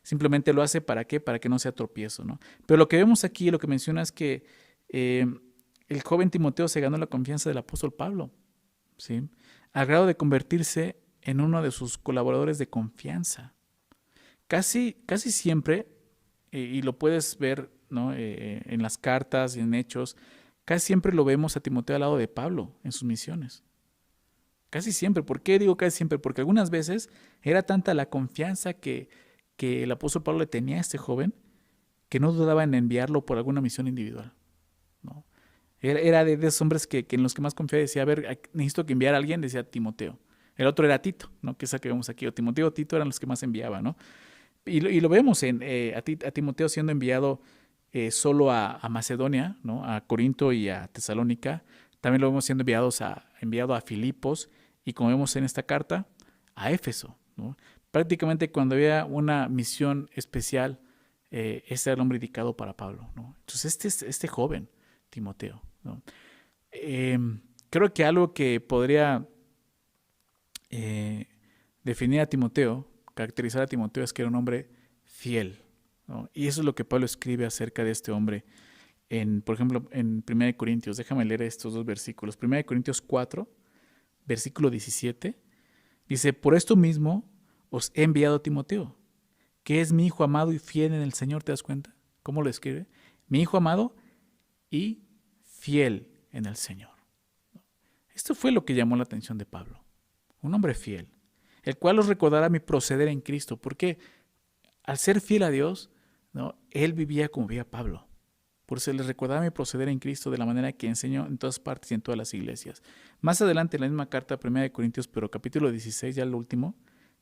Simplemente lo hace ¿para qué? Para que no sea tropiezo, ¿no? Pero lo que vemos aquí, lo que menciona es que el joven Timoteo se ganó la confianza del apóstol Pablo, ¿sí? Al grado de convertirse en uno de sus colaboradores de confianza. Casi siempre, y lo puedes ver, ¿no? En las cartas y en Hechos, casi siempre lo vemos a Timoteo al lado de Pablo en sus misiones. Casi siempre. ¿Por qué digo casi siempre? Porque algunas veces era tanta la confianza que el apóstol Pablo le tenía a este joven que no dudaba en enviarlo por alguna misión individual, ¿no? Era de esos hombres que en los que más confiaba, decía, a ver, necesito que enviar a alguien, decía Timoteo. El otro era Tito, ¿no? Que es el que vemos aquí. O Timoteo o Tito eran los que más enviaba, ¿no? Y lo vemos a Timoteo siendo enviado solo a Macedonia, ¿no? A Corinto y a Tesalónica. También lo vemos siendo enviado a Filipos y, como vemos en esta carta, a Éfeso, ¿no? Prácticamente cuando había una misión especial, este era el hombre indicado para Pablo, ¿no? Entonces este joven, Timoteo, ¿no? Creo que algo que podría definir a Timoteo, caracterizar a Timoteo, es que era un hombre fiel, ¿no? Y eso es lo que Pablo escribe acerca de este hombre por ejemplo, en 1 Corintios. Déjame leer estos dos versículos. 1 Corintios 4, versículo 17, dice, por esto mismo os he enviado a Timoteo, que es mi hijo amado y fiel en el Señor. ¿Te das cuenta cómo lo escribe? Mi hijo amado y fiel en el Señor. Esto fue lo que llamó la atención de Pablo. Un hombre fiel, el cual os recordará mi proceder en Cristo, porque al ser fiel a Dios, ¿no? Él vivía como vivía Pablo. Por eso les recordaba mi proceder en Cristo de la manera que enseño en todas partes y en todas las iglesias. Más adelante en la misma carta, 1 Corintios, pero capítulo 16, ya el último,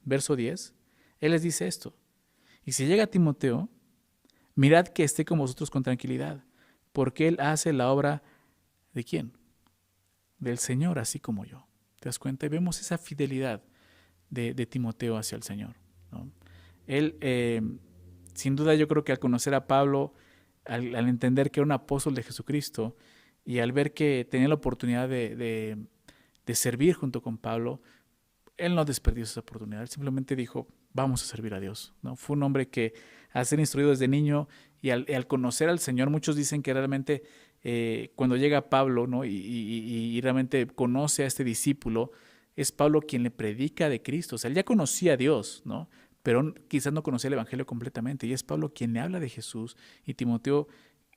verso 10, él les dice esto. Y si llega Timoteo, mirad que esté con vosotros con tranquilidad, porque él hace la obra ¿de quién? Del Señor, así como yo. ¿Te das cuenta? Y vemos esa fidelidad de Timoteo hacia el Señor, ¿no? Él, sin duda, yo creo que al conocer a Pablo, al entender que era un apóstol de Jesucristo y al ver que tenía la oportunidad de servir junto con Pablo, él no desperdició esa oportunidad. Él simplemente dijo, vamos a servir a Dios, ¿no? Fue un hombre que, al ser instruido desde niño y al conocer al Señor, muchos dicen que realmente cuando llega Pablo, ¿no? y realmente conoce a este discípulo, es Pablo quien le predica de Cristo. O sea, él ya conocía a Dios, ¿no? Pero quizás no conocía el Evangelio completamente. Y es Pablo quien le habla de Jesús. Y Timoteo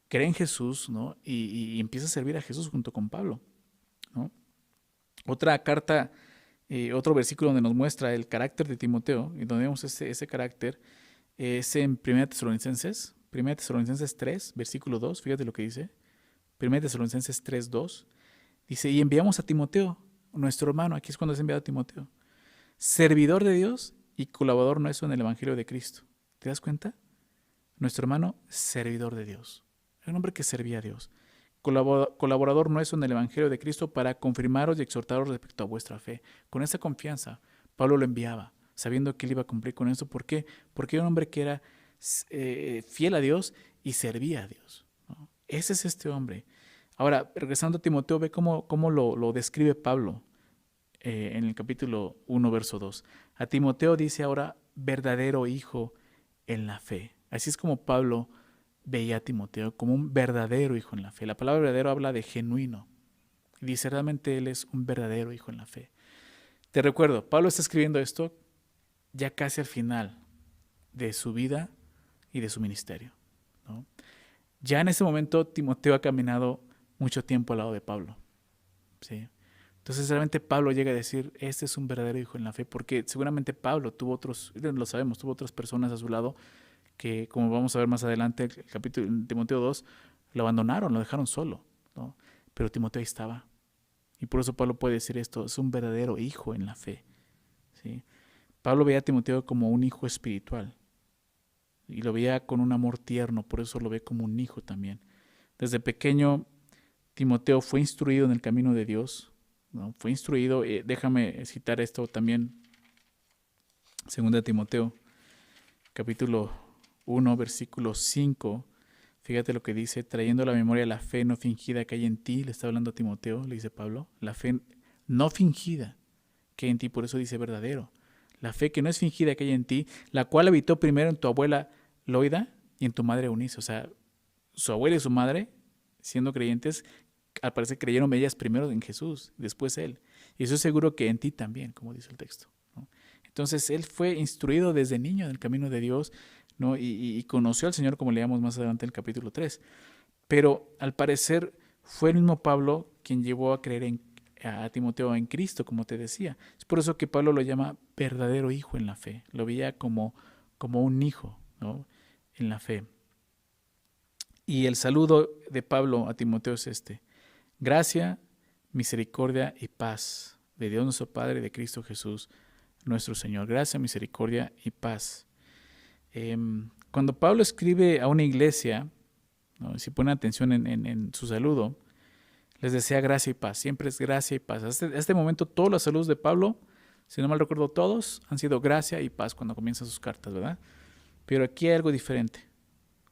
cree en Jesús, ¿no? Y empieza a servir a Jesús junto con Pablo, ¿no? Otra carta, otro versículo donde nos muestra el carácter de Timoteo, y donde vemos ese carácter, es en 1 Tesalonicenses, 1 Tesalonicenses 3, versículo 2, fíjate lo que dice. 1 Tesalonicenses 3, 2, dice, y enviamos a Timoteo, nuestro hermano, aquí es cuando es enviado a Timoteo, servidor de Dios y colaborador nuestro en el Evangelio de Cristo. ¿Te das cuenta? Nuestro hermano, servidor de Dios. Era un hombre que servía a Dios. Colaborador nuestro en el Evangelio de Cristo para confirmaros y exhortaros respecto a vuestra fe. Con esa confianza, Pablo lo enviaba, sabiendo que él iba a cumplir con eso. ¿Por qué? Porque era un hombre que era fiel a Dios y servía a Dios, ¿no? Ese es este hombre. Ahora, regresando a Timoteo, ve cómo lo describe Pablo en el capítulo 1, verso 2. A Timoteo dice ahora, verdadero hijo en la fe. Así es como Pablo veía a Timoteo, como un verdadero hijo en la fe. La palabra verdadero habla de genuino. Y dice, realmente él es un verdadero hijo en la fe. Te recuerdo, Pablo está escribiendo esto ya casi al final de su vida y de su ministerio, ¿no? Ya en ese momento Timoteo ha caminado mucho tiempo al lado de Pablo, ¿sí? Entonces realmente Pablo llega a decir, este es un verdadero hijo en la fe, porque seguramente Pablo tuvo otros, lo sabemos, tuvo otras personas a su lado que, como vamos a ver más adelante, el capítulo en Timoteo 2, lo abandonaron, lo dejaron solo, ¿no? Pero Timoteo ahí estaba. Y por eso Pablo puede decir esto, es un verdadero hijo en la fe, ¿sí? Pablo veía a Timoteo como un hijo espiritual y lo veía con un amor tierno, por eso lo ve como un hijo también. Desde pequeño, Timoteo fue instruido en el camino de Dios, ¿no? Fue instruido, déjame citar esto también, 2 Timoteo, capítulo 1, versículo 5, fíjate lo que dice, trayendo a la memoria la fe no fingida que hay en ti, le está hablando a Timoteo, le dice Pablo, la fe no fingida que hay en ti, por eso dice verdadero, la fe que no es fingida que hay en ti, la cual habitó primero en tu abuela Loida y en tu madre Eunice. O sea, su abuela y su madre, siendo creyentes, al parecer creyeron ellas primero en Jesús, después él. Y eso es seguro que en ti también, como dice el texto, ¿no? Entonces él fue instruido desde niño en el camino de Dios, ¿no? Y conoció al Señor, como leamos más adelante en el capítulo 3. Pero al parecer fue el mismo Pablo quien llevó a creer a Timoteo en Cristo, como te decía. Es por eso que Pablo lo llama verdadero hijo en la fe. Lo veía como un hijo, ¿no? En la fe. Y el saludo de Pablo a Timoteo es este: gracia, misericordia y paz de Dios nuestro Padre y de Cristo Jesús nuestro Señor. Gracia, misericordia y paz. Cuando Pablo escribe a una iglesia, ¿no? Si ponen atención en su saludo, les desea gracia y paz. Siempre es gracia y paz. Hasta este momento todos los saludos de Pablo, si no mal recuerdo todos, han sido gracia y paz cuando comienzan sus cartas, ¿verdad? Pero aquí hay algo diferente.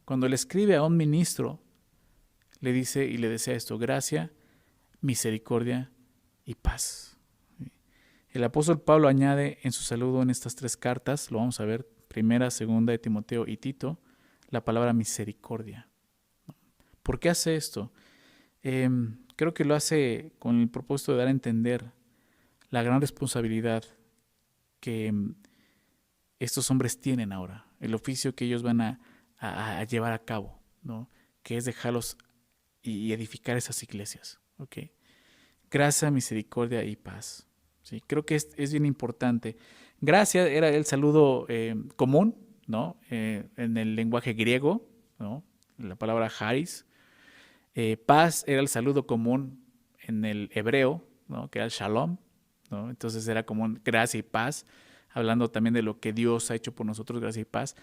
Cuando le escribe a un ministro, le dice y le desea esto: gracia, misericordia y paz. El apóstol Pablo añade en su saludo en estas tres cartas, lo vamos a ver, primera, segunda de Timoteo y Tito, la palabra misericordia. ¿Por qué hace esto? Creo que lo hace con el propósito de dar a entender la gran responsabilidad que estos hombres tienen ahora, el oficio que ellos van a llevar a cabo, ¿no? Que es dejarlos y edificar esas iglesias, ¿ok? Gracia, misericordia y paz, ¿sí? Creo que es bien importante. Gracia era el saludo común, ¿no? En el lenguaje griego, ¿no? La palabra charis. Paz era el saludo común en el hebreo, ¿no? Que era el shalom, ¿no? Entonces era común gracia y paz, hablando también de lo que Dios ha hecho por nosotros, gracia y paz,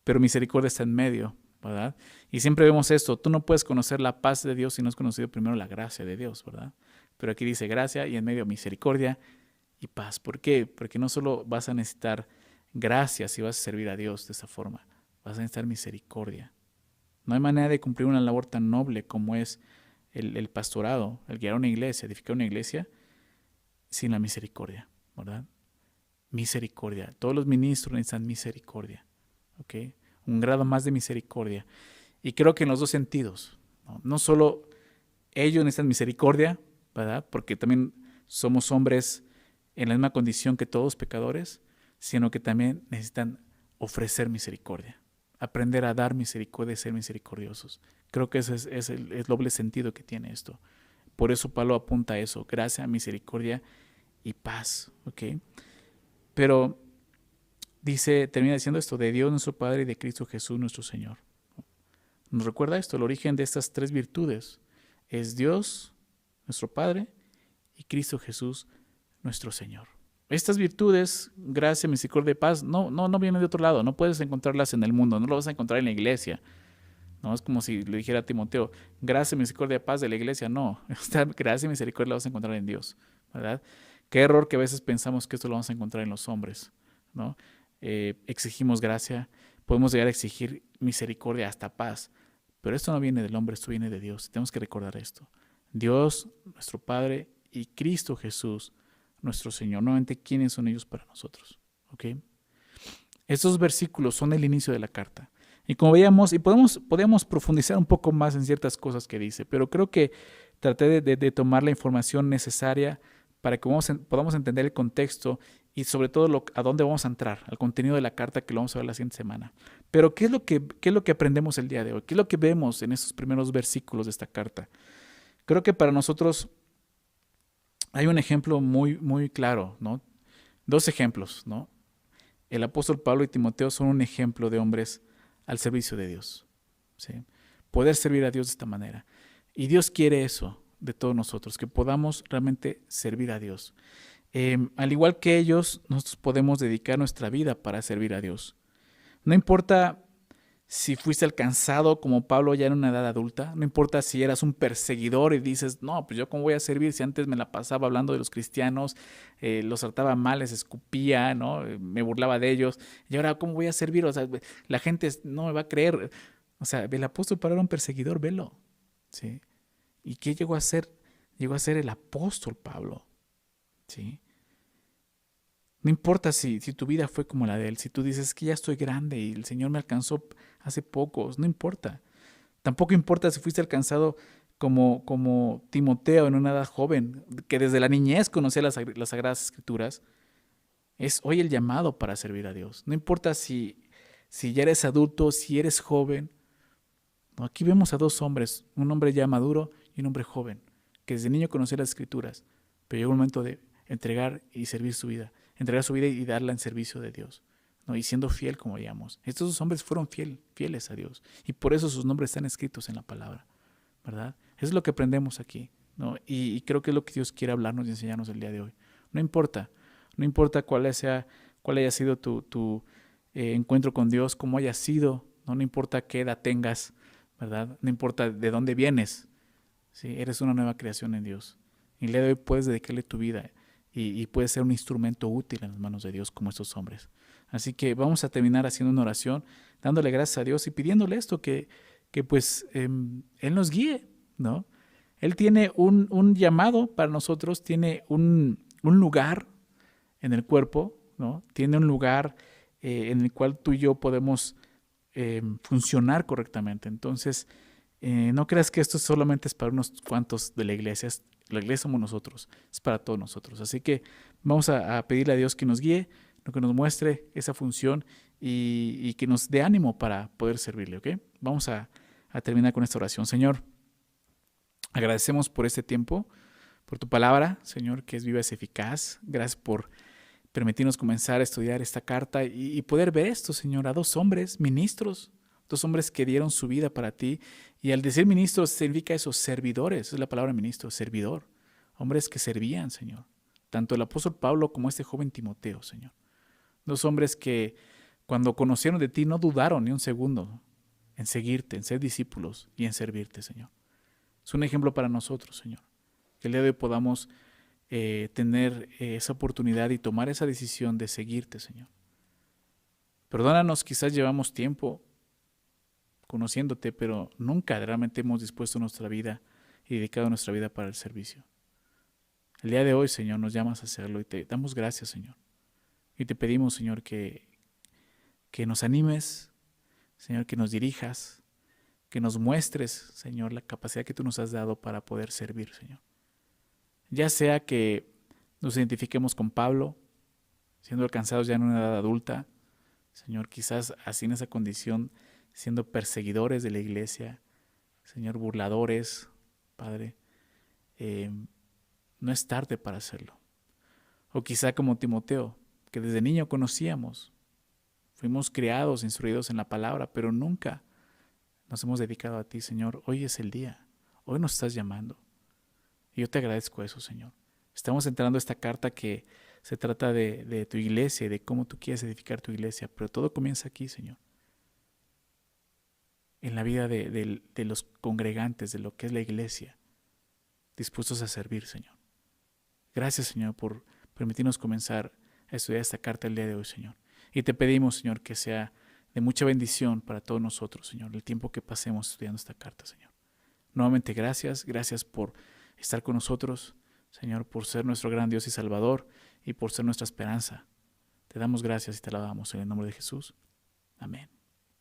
pero misericordia está en medio, ¿verdad? Y siempre vemos esto: tú no puedes conocer la paz de Dios si no has conocido primero la gracia de Dios, ¿verdad? Pero aquí dice gracia y en medio misericordia y paz. ¿Por qué? Porque no solo vas a necesitar gracia si vas a servir a Dios de esa forma, vas a necesitar misericordia. No hay manera de cumplir una labor tan noble como es el pastorado, el guiar una iglesia, edificar una iglesia, sin la misericordia, ¿verdad? Misericordia. Todos los ministros necesitan misericordia, ¿ok? Un grado más de misericordia. Y creo que en los dos sentidos, ¿no? No solo ellos necesitan misericordia, ¿verdad? Porque también somos hombres en la misma condición que todos pecadores, sino que también necesitan ofrecer misericordia, aprender a dar misericordia y ser misericordiosos. Creo que ese es el doble sentido que tiene esto. Por eso Pablo apunta a eso, gracia, misericordia y paz, ¿ok? Pero termina diciendo esto, de Dios nuestro Padre y de Cristo Jesús nuestro Señor. Nos recuerda esto, el origen de estas tres virtudes es Dios, nuestro Padre, y Cristo Jesús, nuestro Señor. Estas virtudes, gracia, misericordia y paz, no vienen de otro lado, no puedes encontrarlas en el mundo, no lo vas a encontrar en la iglesia. No es como si le dijera a Timoteo, gracia, misericordia y paz de la iglesia, no. Esta gracia y misericordia la vas a encontrar en Dios, ¿verdad? Qué error que a veces pensamos que esto lo vamos a encontrar en los hombres, ¿no? Exigimos gracia, podemos llegar a exigir misericordia hasta paz, pero esto no viene del hombre, esto viene de Dios. Tenemos que recordar esto. Dios, nuestro Padre, y Cristo Jesús, nuestro Señor. Nuevamente, ¿quiénes son ellos para nosotros? ¿Ok? Estos versículos son el inicio de la carta. Y como veíamos, y podemos profundizar un poco más en ciertas cosas que dice, pero creo que traté de tomar la información necesaria para que podamos entender el contexto y sobre todo a dónde vamos a entrar, al contenido de la carta que lo vamos a ver la siguiente semana. Pero ¿qué es lo que aprendemos el día de hoy? ¿Qué es lo que vemos en estos primeros versículos de esta carta? Creo que para nosotros hay un ejemplo muy, muy claro, ¿no? Dos ejemplos, ¿no? El apóstol Pablo y Timoteo son un ejemplo de hombres al servicio de Dios, ¿sí? Poder servir a Dios de esta manera. Y Dios quiere eso de todos nosotros, que podamos realmente servir a Dios. Al igual que ellos, nosotros podemos dedicar nuestra vida para servir a Dios. No importa si fuiste alcanzado como Pablo ya en una edad adulta, no importa si eras un perseguidor y dices, no, pues yo cómo voy a servir si antes me la pasaba hablando de los cristianos, los trataba mal, les escupía, ¿no? Me burlaba de ellos, y ahora cómo voy a servir, o sea, la gente no me va a creer. O sea, el apóstol Pablo era un perseguidor, velo, ¿sí? ¿Y qué llegó a ser? Llegó a ser el apóstol Pablo, ¿sí? No importa si tu vida fue como la de él, si tú dices que ya estoy grande y el Señor me alcanzó hace pocos, no importa. Tampoco importa si fuiste alcanzado como Timoteo en una edad joven, que desde la niñez conocía las Sagradas Escrituras. Es hoy el llamado para servir a Dios. No importa si ya eres adulto, si eres joven. No, aquí vemos a dos hombres, un hombre ya maduro y un hombre joven, que desde niño conocía las Escrituras, pero llegó el momento de entregar y servir su vida. Entregar su vida y darla en servicio de Dios, ¿no? Y siendo fiel, como llamamos. Estos dos hombres fueron fieles a Dios, y por eso sus nombres están escritos en la palabra, ¿verdad? Eso es lo que aprendemos aquí, ¿no? Y creo que es lo que Dios quiere hablarnos y enseñarnos el día de hoy. No importa cuál haya sido tu encuentro con Dios, cómo haya sido, ¿no? No importa qué edad tengas, ¿verdad? No importa de dónde vienes, ¿sí? Eres una nueva creación en Dios. Y el día de hoy puedes dedicarle tu vida y puede ser un instrumento útil en las manos de Dios como estos hombres. Así que vamos a terminar haciendo una oración, dándole gracias a Dios y pidiéndole esto, que pues Él nos guíe, ¿no? Él tiene un llamado para nosotros, tiene un lugar en el cuerpo, ¿no? Tiene un lugar en el cual tú y yo podemos funcionar correctamente. Entonces, no creas que esto solamente es para unos cuantos de la iglesia. La iglesia somos nosotros, es para todos nosotros. Así que vamos a pedirle a Dios que nos guíe, que nos muestre esa función y que nos dé ánimo para poder servirle, ¿ok? Vamos a terminar con esta oración. Señor, agradecemos por este tiempo, por tu palabra, Señor, que es viva, es eficaz. Gracias por permitirnos comenzar a estudiar esta carta y poder ver esto, Señor, a dos hombres, ministros, dos hombres que dieron su vida para ti. Y al decir ministros significa eso, servidores, es la palabra ministro, servidor. Hombres que servían, Señor. Tanto el apóstol Pablo como este joven Timoteo, Señor. Dos hombres que cuando conocieron de ti no dudaron ni un segundo en seguirte, en ser discípulos y en servirte, Señor. Es un ejemplo para nosotros, Señor. Que el día de hoy podamos tener esa oportunidad y tomar esa decisión de seguirte, Señor. Perdónanos, quizás llevamos tiempo conociéndote, pero nunca realmente hemos dispuesto nuestra vida y dedicado nuestra vida para el servicio. El día de hoy, Señor, nos llamas a hacerlo y te damos gracias, Señor. Y te pedimos, Señor, que nos animes, Señor, que nos dirijas, que nos muestres, Señor, la capacidad que tú nos has dado para poder servir, Señor. Ya sea que nos identifiquemos con Pablo, siendo alcanzados ya en una edad adulta, Señor, quizás así en esa condición, siendo perseguidores de la iglesia, Señor, burladores, Padre, eh, no es tarde para hacerlo. O quizá como Timoteo, que desde niño conocíamos, fuimos criados, instruidos en la palabra, pero nunca nos hemos dedicado a ti, Señor. Hoy es el día, hoy nos estás llamando. Y yo te agradezco eso, Señor. Estamos entrando a esta carta que se trata de tu iglesia y de cómo tú quieres edificar tu iglesia, pero todo comienza aquí, Señor. En la vida de los congregantes, de lo que es la iglesia, dispuestos a servir, Señor. Gracias, Señor, por permitirnos comenzar a estudiar esta carta el día de hoy, Señor. Y te pedimos, Señor, que sea de mucha bendición para todos nosotros, Señor, el tiempo que pasemos estudiando esta carta, Señor. Nuevamente, gracias por estar con nosotros, Señor, por ser nuestro gran Dios y Salvador y por ser nuestra esperanza. Te damos gracias y te alabamos en el nombre de Jesús. Amén.